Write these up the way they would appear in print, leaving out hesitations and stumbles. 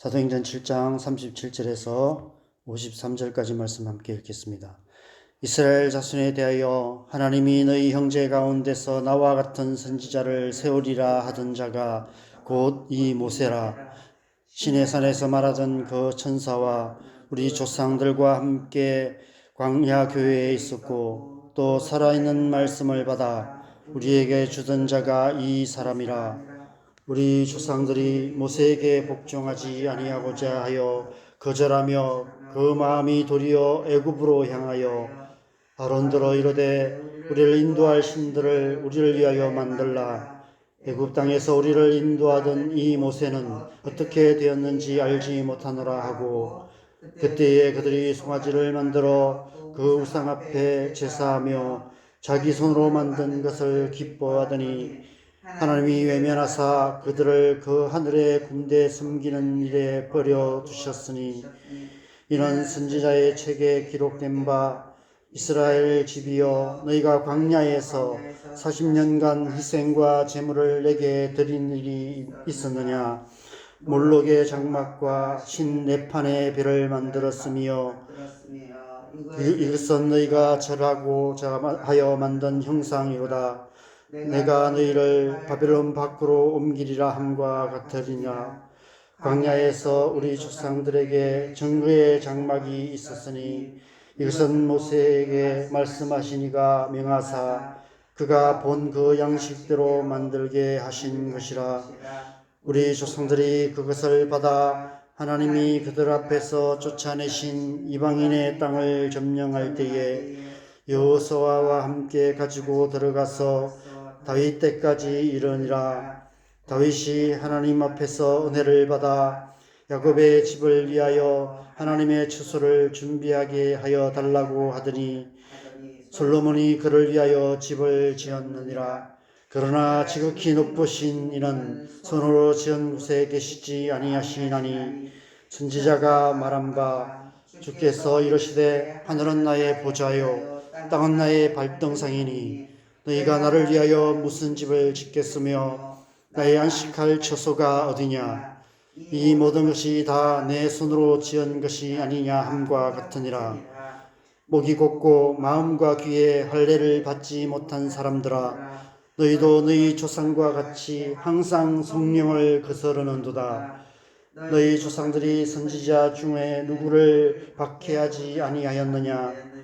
사도행전 7장 37절에서 53절까지 말씀 함께 읽겠습니다. 이스라엘 자손에 대하여 하나님이 너희 형제 가운데서 나와 같은 선지자를 세우리라 하던 자가 곧 이 모세라. 시내산에서 말하던 그 천사와 우리 조상들과 함께 광야 교회에 있었고 또 살아있는 말씀을 받아 우리에게 주던 자가 이 사람이라. 우리 조상들이 모세에게 복종하지 아니하고자 하여 거절하며 그 마음이 도리어 애굽으로 향하여 아론들어 이르되 우리를 인도할 신들을 우리를 위하여 만들라. 애굽 땅에서 우리를 인도하던 이 모세는 어떻게 되었는지 알지 못하노라 하고, 그때에 그들이 송아지를 만들어 그 우상 앞에 제사하며 자기 손으로 만든 것을 기뻐하더니 하나님이 외면하사 그들을 그 하늘의 군대 섬기는 일에 버려 두셨으니, 이는 선지자의 책에 기록된 바 이스라엘 집이여 너희가 광야에서 40년간 희생과 제물을 내게 드린 일이 있었느냐. 몰록의 장막과 신 네판의 별을 만들었으며 이것은 너희가 절하고자 하여 만든 형상이로다. 내가 너희를 바벨론 밖으로 옮기리라 함과 같으리냐. 광야에서 우리 조상들에게 정그의 장막이 있었으니 이것은 모세에게 말씀하시니가 명하사 그가 본 그 양식대로 만들게 하신 것이라. 우리 조상들이 그것을 받아 하나님이 그들 앞에서 쫓아내신 이방인의 땅을 점령할 때에 여호수아와 함께 가지고 들어가서 다윗 때까지 이르니라. 다윗이 하나님 앞에서 은혜를 받아 야곱의 집을 위하여 하나님의 처소를 준비하게 하여 달라고 하더니 솔로몬이 그를 위하여 집을 지었느니라. 그러나 지극히 높으신 이는 손으로 지은 곳에 계시지 아니하시나니 선지자가 말한 바 주께서 이르시되 하늘은 나의 보좌요 땅은 나의 발등상이니 너희가 나를 위하여 무슨 집을 짓겠으며 나의 안식할 처소가 어디냐. 이 모든 것이 다 내 손으로 지은 것이 아니냐 함과 같으니라. 목이 곧고 마음과 귀에 할례를 받지 못한 사람들아, 너희도 너희 조상과 같이 항상 성령을 거스르는도다. 너희 조상들이 선지자 중에 누구를 박해하지 아니하였느냐.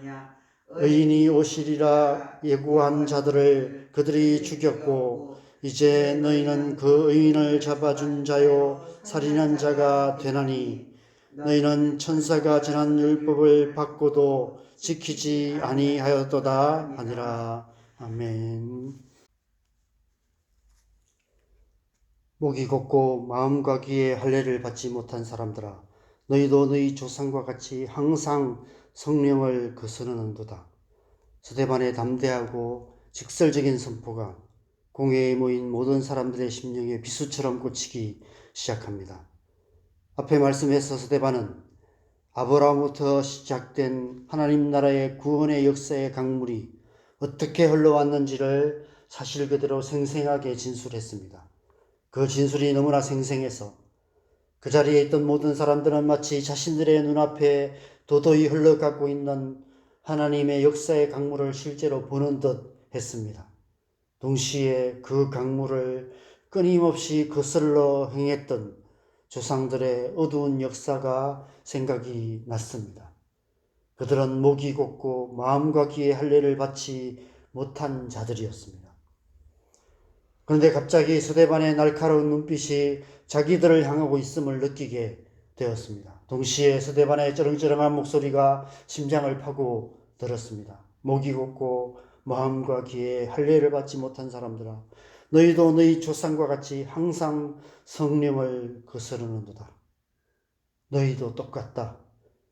의인이 오시리라 예고한 자들을 그들이 죽였고 이제 너희는 그 의인을 잡아준 자요 살인한 자가 되나니 너희는 천사가 전한 율법을 받고도 지키지 아니하였도다 하니라. 아멘. 목이 곧고 마음과 귀에 할례를 받지 못한 사람들아, 너희도 너희 조상과 같이 항상 성령을 거스르는도다. 스데반의 담대하고 직설적인 선포가 공회에 모인 모든 사람들의 심령에 비수처럼 꽂히기 시작합니다. 앞에 말씀에서 스데반은 아브라함부터 시작된 하나님 나라의 구원의 역사의 강물이 어떻게 흘러왔는지를 사실 그대로 생생하게 진술했습니다. 그 진술이 너무나 생생해서 그 자리에 있던 모든 사람들은 마치 자신들의 눈앞에 도도히 흘러가고 있는 하나님의 역사의 강물을 실제로 보는 듯 했습니다. 동시에 그 강물을 끊임없이 거슬러 행했던 조상들의 어두운 역사가 생각이 났습니다. 그들은 목이 곧고 마음과 귀에 할례를 받지 못한 자들이었습니다. 그런데 갑자기 스데반의 날카로운 눈빛이 자기들을 향하고 있음을 느끼게 되었습니다. 동시에 스데반의 쩌렁쩌렁한 목소리가 심장을 파고 들었습니다. 목이 곧고 마음과 귀에 할례를 받지 못한 사람들아, 너희도 너희 조상과 같이 항상 성령을 거스르는도다. 너희도 똑같다.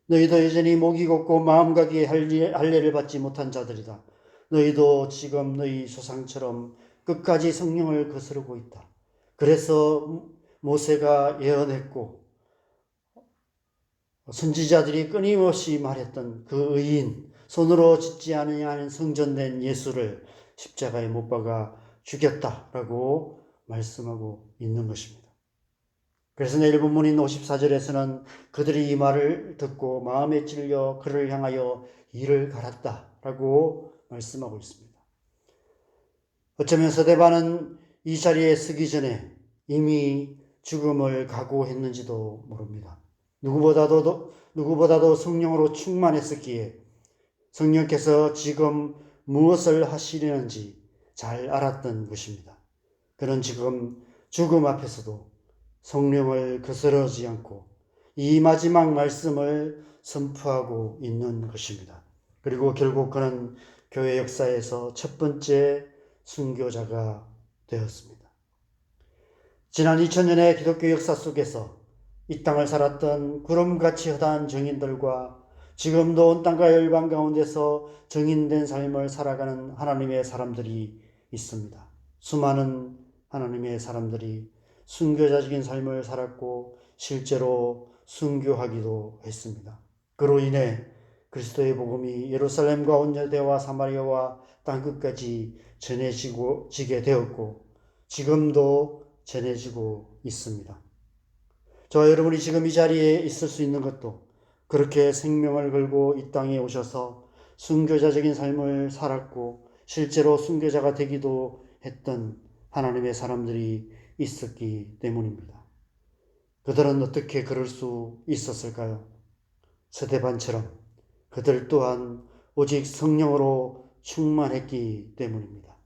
너희도 여전히 목이 곧고 마음과 귀에 할례를 받지 못한 자들이다. 너희도 지금 너희 조상처럼 끝까지 성령을 거스르고 있다. 그래서 모세가 예언했고 선지자들이 끊임없이 말했던 그 의인, 손으로 짓지 않으냐는 성전된 예수를 십자가에 못 박아 죽였다라고 말씀하고 있는 것입니다. 그래서 내일 본문인 54절에서는 그들이 이 말을 듣고 마음에 찔려 그를 향하여 이를 갈았다라고 말씀하고 있습니다. 어쩌면 스데반은 이 자리에 서기 전에 이미 죽음을 각오했는지도 모릅니다. 누구보다도 성령으로 충만했었기에 성령께서 지금 무엇을 하시려는지 잘 알았던 것입니다. 그는 지금 죽음 앞에서도 성령을 거스르지 않고 이 마지막 말씀을 선포하고 있는 것입니다. 그리고 결국 그는 교회 역사에서 첫 번째 순교자가 되었습니다. 지난 2000년의 기독교 역사 속에서 이 땅을 살았던 구름같이 허다한 정인들과 지금도 온 땅과 열방 가운데서 정인된 삶을 살아가는 하나님의 사람들이 있습니다. 수많은 하나님의 사람들이 순교자적인 삶을 살았고 실제로 순교하기도 했습니다. 그로 인해 그리스도의 복음이 예루살렘과 온 유대와 사마리아와 땅끝까지 전해지게 되었고 지금도 전해지고 있습니다. 저와 여러분이 지금 이 자리에 있을 수 있는 것도 그렇게 생명을 걸고 이 땅에 오셔서 순교자적인 삶을 살았고 실제로 순교자가 되기도 했던 하나님의 사람들이 있었기 때문입니다. 그들은 어떻게 그럴 수 있었을까요? 스데반처럼 그들 또한 오직 성령으로 충만했기 때문입니다.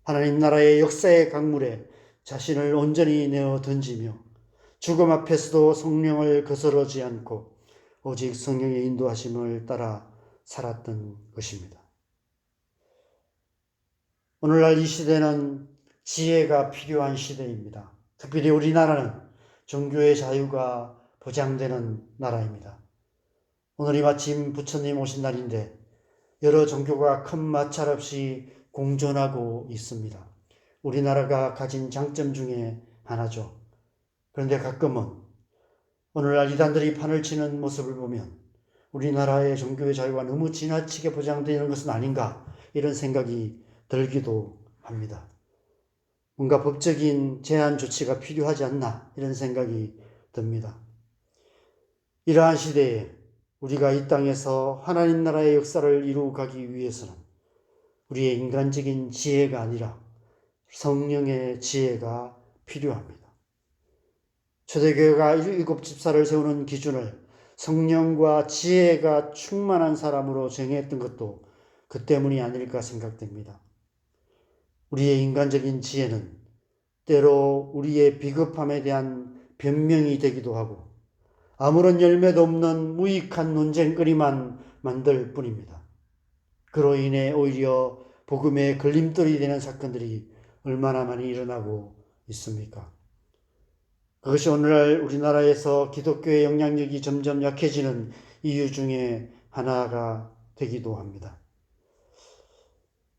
하나님 나라의 역사의 강물에 자신을 온전히 내어 던지며 죽음 앞에서도 성령을 거스르지 않고 오직 성령의 인도하심을 따라 살았던 것입니다. 오늘날 이 시대는 지혜가 필요한 시대입니다. 특별히 우리나라는 종교의 자유가 보장되는 나라입니다. 오늘이 마침 부처님 오신 날인데 여러 종교가 큰 마찰 없이 공존하고 있습니다. 우리나라가 가진 장점 중에 하나죠. 그런데 가끔은 오늘날 이단들이 판을 치는 모습을 보면 우리나라의 종교의 자유가 너무 지나치게 보장되는 것은 아닌가 이런 생각이 들기도 합니다. 뭔가 법적인 제한 조치가 필요하지 않나 이런 생각이 듭니다. 이러한 시대에 우리가 이 땅에서 하나님 나라의 역사를 이루어가기 위해서는 우리의 인간적인 지혜가 아니라 성령의 지혜가 필요합니다. 초대교회가 7집사를 세우는 기준을 성령과 지혜가 충만한 사람으로 정했던 것도 그 때문이 아닐까 생각됩니다. 우리의 인간적인 지혜는 때로 우리의 비겁함에 대한 변명이 되기도 하고 아무런 열매도 없는 무익한 논쟁거리만 만들 뿐입니다. 그로 인해 오히려 복음의 걸림돌이 되는 사건들이 얼마나 많이 일어나고 있습니까? 그것이 오늘날 우리나라에서 기독교의 영향력이 점점 약해지는 이유 중에 하나가 되기도 합니다.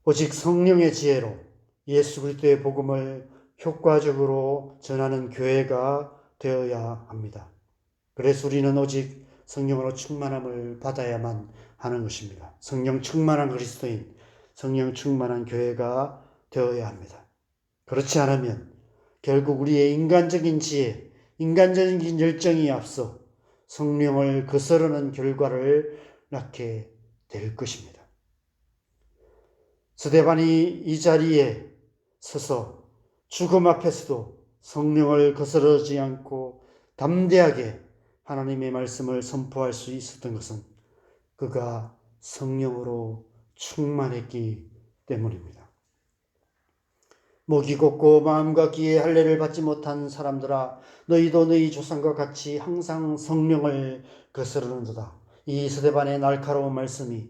오직 성령의 지혜로 예수 그리스도의 복음을 효과적으로 전하는 교회가 되어야 합니다. 그래서 우리는 오직 성령으로 충만함을 받아야만 하는 것입니다. 성령 충만한 그리스도인, 성령 충만한 교회가 되어야 합니다. 그렇지 않으면 결국 우리의 인간적인 지혜, 인간적인 열정이 앞서 성령을 거스르는 결과를 낳게 될 것입니다. 스데반이 이 자리에 서서 죽음 앞에서도 성령을 거스르지 않고 담대하게 하나님의 말씀을 선포할 수 있었던 것은 그가 성령으로 충만했기 때문입니다. 목이 곧고 마음과 귀에 할례를 받지 못한 사람들아 너희도 너희 조상과 같이 항상 성령을 거스르는도다. 이 스데반의 날카로운 말씀이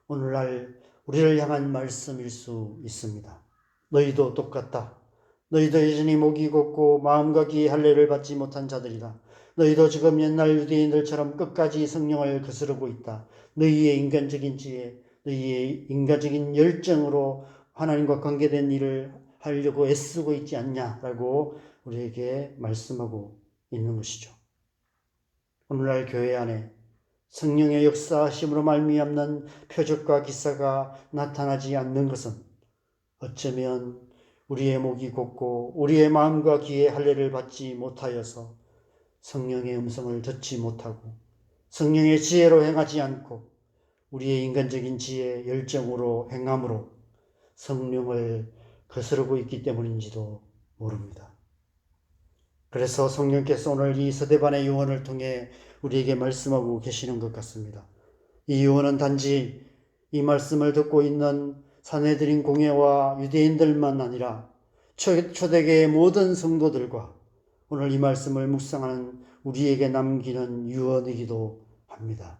오늘날 우리를 향한 말씀일 수 있습니다. 너희도 똑같다. 너희도 여전히 목이 곧고 마음과 귀에 할례를 받지 못한 자들이다. 너희도 지금 옛날 유대인들처럼 끝까지 성령을 거스르고 있다. 너희의 인간적인 지혜, 너희의 인간적인 열정으로 하나님과 관계된 일을 하려고 애쓰고 있지 않냐라고 우리에게 말씀하고 있는 것이죠. 오늘날 교회 안에 성령의 역사하심으로 말미암는 표적과 기사가 나타나지 않는 것은 어쩌면 우리의 목이 곧고 우리의 마음과 귀에 할례를 받지 못하여서 성령의 음성을 듣지 못하고 성령의 지혜로 행하지 않고 우리의 인간적인 지혜, 열정으로 행함으로 성령을 거스르고 있기 때문인지도 모릅니다. 그래서 성령께서 오늘 이 서대반의 유언을 통해 우리에게 말씀하고 계시는 것 같습니다. 이 유언은 단지 이 말씀을 듣고 있는 산헤드린 공회와 유대인들만 아니라 초대교회의 모든 성도들과 오늘 이 말씀을 묵상하는 우리에게 남기는 유언이기도 합니다.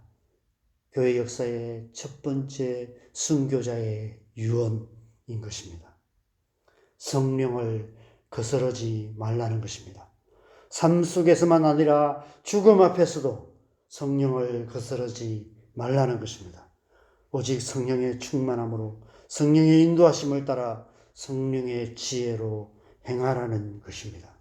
교회 역사의 첫 번째 순교자의 유언인 것입니다. 성령을 거스르지 말라는 것입니다. 삶 속에서만 아니라 죽음 앞에서도 성령을 거스르지 말라는 것입니다. 오직 성령의 충만함으로 성령의 인도하심을 따라 성령의 지혜로 행하라는 것입니다.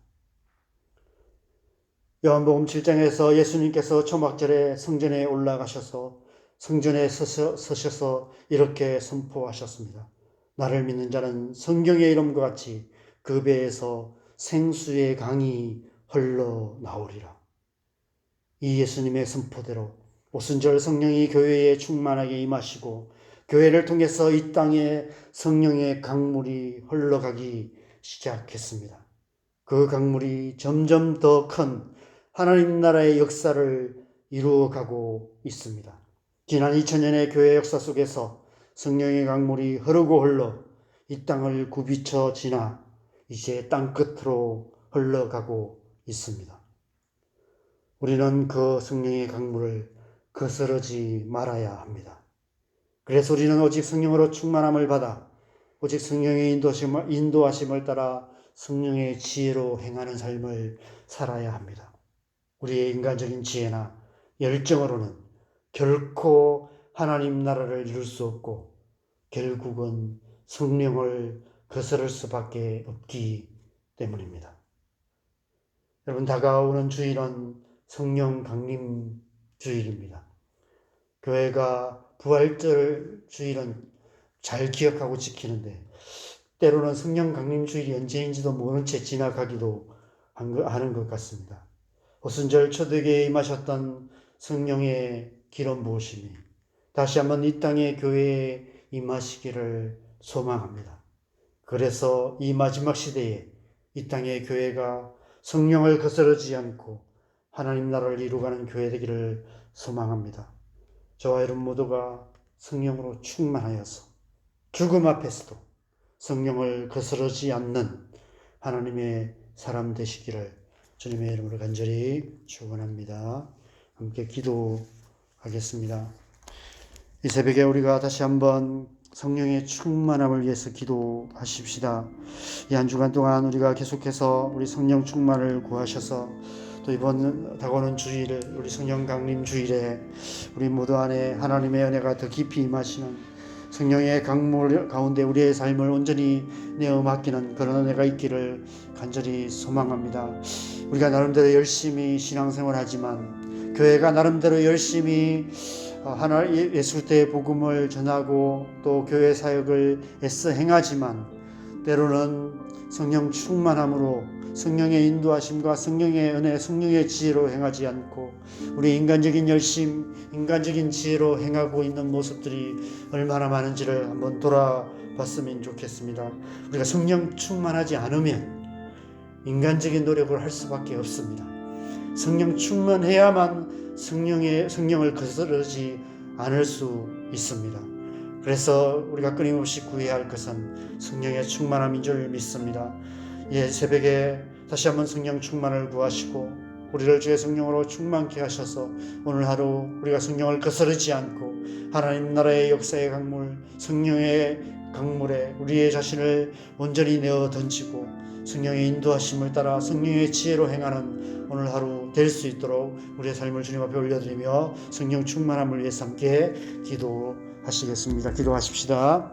요한복음 7장에서 예수님께서 초막절에 성전에 올라가셔서 성전에 서셔서 이렇게 선포하셨습니다. 나를 믿는 자는 성경의 이름과 같이 그 배에서 생수의 강이 흘러나오리라. 이 예수님의 선포대로 오순절 성령이 교회에 충만하게 임하시고 교회를 통해서 이 땅에 성령의 강물이 흘러가기 시작했습니다. 그 강물이 점점 더 큰 하나님 나라의 역사를 이루어가고 있습니다. 지난 2000년의 교회 역사 속에서 성령의 강물이 흐르고 흘러 이 땅을 굽이쳐 지나 이제 땅끝으로 흘러가고 있습니다. 우리는 그 성령의 강물을 거스르지 말아야 합니다. 그래서 우리는 오직 성령으로 충만함을 받아 오직 성령의 인도하심을 따라 성령의 지혜로 행하는 삶을 살아야 합니다. 우리의 인간적인 지혜나 열정으로는 결코 하나님 나라를 이룰 수 없고 결국은 성령을 거스를 수밖에 없기 때문입니다. 여러분, 다가오는 주일은 성령 강림 주일입니다. 교회가 부활절 주일은 잘 기억하고 지키는데 때로는 성령 강림 주일이 언제인지도 모른 채 지나가기도 하는 것 같습니다. 오순절 초대교회에 임하셨던 성령의 기름 부으심이 다시 한번 이 땅의 교회에 임하시기를 소망합니다. 그래서 이 마지막 시대에 이 땅의 교회가 성령을 거스르지 않고 하나님 나라를 이루가는 교회 되기를 소망합니다. 저와 여러분 모두가 성령으로 충만하여서 죽음 앞에서도 성령을 거스르지 않는 하나님의 사람 되시기를 주님의 이름으로 간절히 축원합니다. 함께 기도하겠습니다. 이 새벽에 우리가 다시 한번 성령의 충만함을 위해서 기도하십시다. 이 한 주간 동안 우리가 계속해서 우리 성령 충만을 구하셔서 또 이번 다가오는 주일, 우리 성령 강림 주일에 우리 모두 안에 하나님의 은혜가 더 깊이 임하시는 성령의 강물 가운데 우리의 삶을 온전히 내어 맡기는 그런 은혜가 있기를 간절히 소망합니다. 우리가 나름대로 열심히 신앙생활하지만 교회가 나름대로 열심히 예수 그리스도의 복음을 전하고 또 교회 사역을 애써 행하지만 때로는 성령 충만함으로 성령의 인도하심과 성령의 은혜, 성령의 지혜로 행하지 않고 우리 인간적인 열심, 인간적인 지혜로 행하고 있는 모습들이 얼마나 많은지를 한번 돌아봤으면 좋겠습니다. 우리가 성령 충만하지 않으면 인간적인 노력을 할 수밖에 없습니다. 성령 충만해야만 성령을 거스르지 않을 수 있습니다. 그래서 우리가 끊임없이 구해야 할 것은 성령의 충만함인 줄 믿습니다. 새벽에 다시 한번 성령 충만을 구하시고 우리를 주의 성령으로 충만케 하셔서 오늘 하루 우리가 성령을 거스르지 않고 하나님 나라의 역사의 강물, 성령의 강물에 우리의 자신을 온전히 내어 던지고 성령의 인도하심을 따라 성령의 지혜로 행하는 오늘 하루 될 수 있도록 우리의 삶을 주님 앞에 올려드리며 성령 충만함을 위해서 함께 기도하시겠습니다. 기도하십시다.